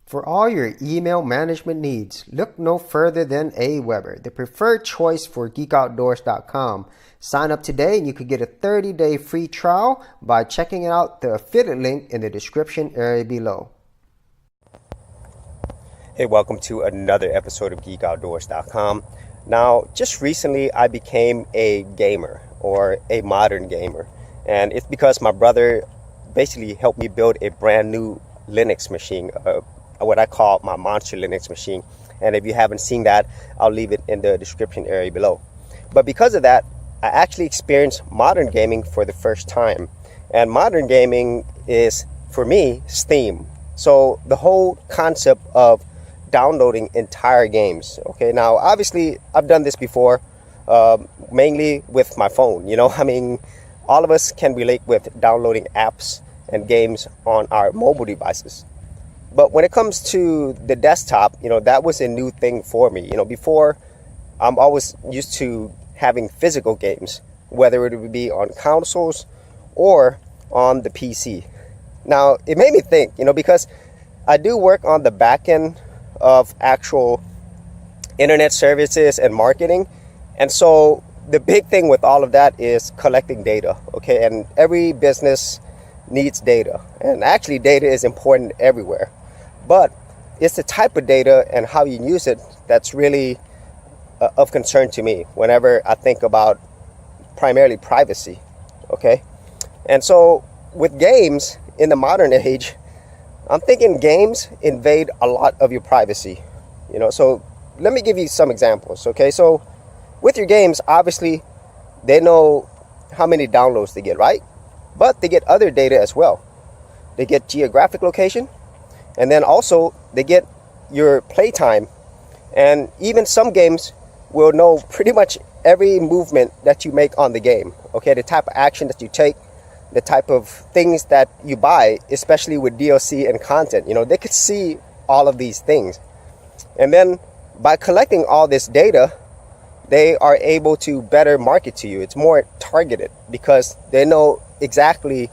For all your email management needs, look no further than Aweber, the preferred choice for geekoutdoors.com. Sign up today and you could get a 30-day free trial by checking out the affiliate link in the description area below. Hey, welcome to another episode of geekoutdoors.com. Now, just recently I became a gamer, or a modern gamer, and it's because my brother basically helped me build a brand new Linux machine, what I call my monster Linux machine. And if you haven't seen that, I'll leave it in the description area below. But because of that, I actually experienced modern gaming for the first time. And modern gaming is, for me, Steam. So the whole concept of downloading entire games. Okay, now obviously I've done this before, mainly with my phone. I mean, all of us can relate with downloading apps and games on our mobile devices. But when it comes to the desktop, that was a new thing for me. Before, I'm always used to having physical games, whether it would be on consoles or on the PC. Now, it made me think, because I do work on the back end of actual internet services and marketing. And so the big thing with all of that is collecting data, okay? And every business needs data. And actually, data is important everywhere. But it's the type of data and how you use it that's really of concern to me whenever I think about primarily privacy, okay? And so with games in the modern age, I'm thinking games invade a lot of your privacy, So let me give you some examples, okay? So with your games, obviously, they know how many downloads they get, right? But they get other data as well. They get geographic location. And then also they get your playtime, and even some games will know pretty much every movement that you make on the game. Okay, the type of action that you take, the type of things that you buy, especially with DLC and content. They could see all of these things. And then by collecting all this data, they are able to better market to you. It's more targeted because they know exactly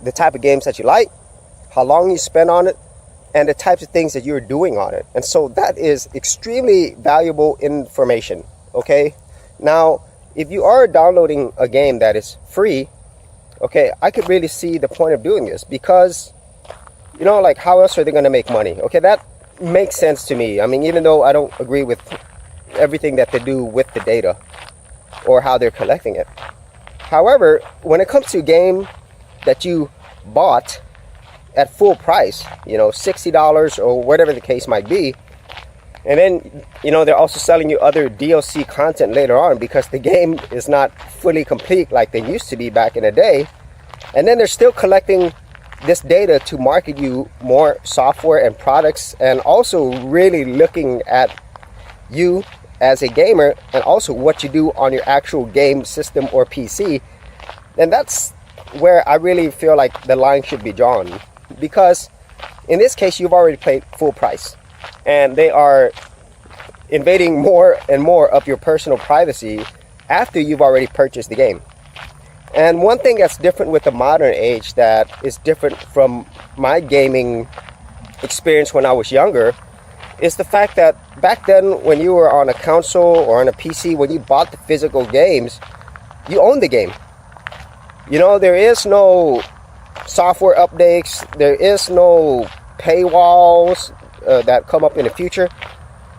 the type of games that you like, how long you spend on it, and the types of things that you're doing on it. And so that is extremely valuable information, okay? Now, if you are downloading a game that is free, okay, I could really see the point of doing this because, like, how else are they going to make money? Okay, that makes sense to me. I mean, even though I don't agree with everything that they do with the data or how they're collecting it. However, when it comes to a game that you bought at full price, $60 or whatever the case might be. And then, they're also selling you other DLC content later on because the game is not fully complete like they used to be back in the day. And then they're still collecting this data to market you more software and products, and also really looking at you as a gamer and also what you do on your actual game system or PC. And that's where I really feel like the line should be drawn. Because in this case, you've already paid full price, and they are invading more and more of your personal privacy after you've already purchased the game. And one thing that's different with the modern age that is different from my gaming experience when I was younger is the fact that back then when you were on a console or on a PC, when you bought the physical games, you owned the game. There is no software updates, there is no paywalls that come up in the future.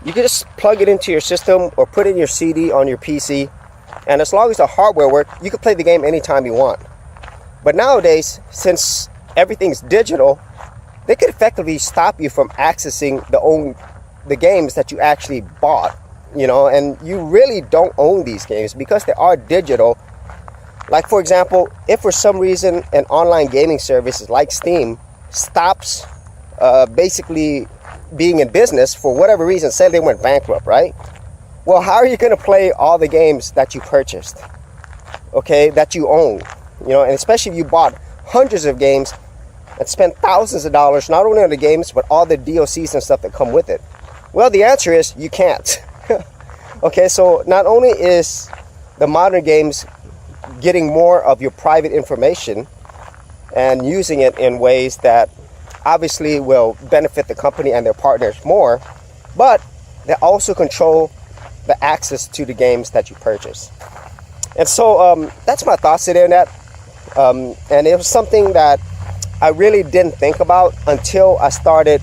You can just plug it into your system or put in your CD on your PC, and as long as the hardware works, you can play the game anytime you want. But nowadays, since everything's digital, they could effectively stop you from accessing the games that you actually bought, and you really don't own these games because they are digital. Like, for example, if for some reason an online gaming service like Steam stops basically being in business for whatever reason, say they went bankrupt, right? Well, how are you going to play all the games that you purchased, okay, that you own? And especially if you bought hundreds of games and spent thousands of dollars, not only on the games, but all the DLCs and stuff that come with it. Well, the answer is you can't. Okay, so not only is the modern games getting more of your private information and using it in ways that obviously will benefit the company and their partners more, but they also control the access to the games that you purchase. And so that's my thoughts today on that. And it was something that I really didn't think about until I started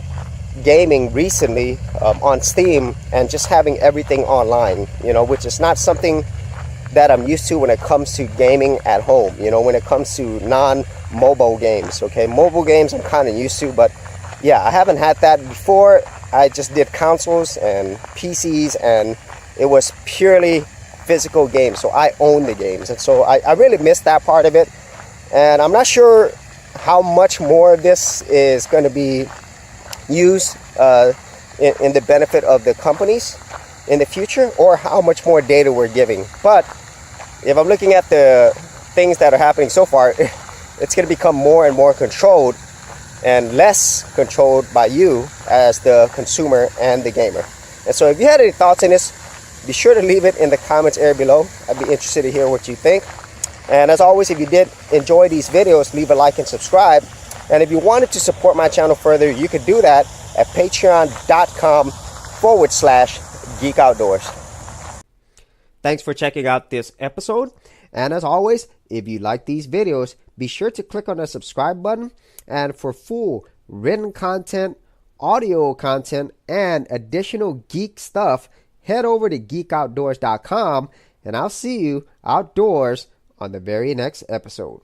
gaming recently on Steam and just having everything online, which is not something that I'm used to when it comes to gaming at home, when it comes to non-mobile games. Okay, mobile games I'm kind of used to, but yeah, I haven't had that before. I just did consoles and PCs, and it was purely physical games, so I own the games. And so I really missed that part of it, and I'm not sure how much more of this is going to be used in the benefit of the companies in the future, or how much more data we're giving. But if I'm looking at the things that are happening so far, it's going to become more and more controlled and less controlled by you as the consumer and the gamer. And so if you had any thoughts on this, be sure to leave it in the comments area below. I'd be interested to hear what you think. And as always, if you did enjoy these videos, leave a like and subscribe. And if you wanted to support my channel further, you could do that at patreon.com/Geek Outdoors. Thanks for checking out this episode. And as always, if you like these videos, be sure to click on the subscribe button. And for full written content, audio content, and additional geek stuff, head over to geekoutdoors.com, and I'll see you outdoors on the very next episode.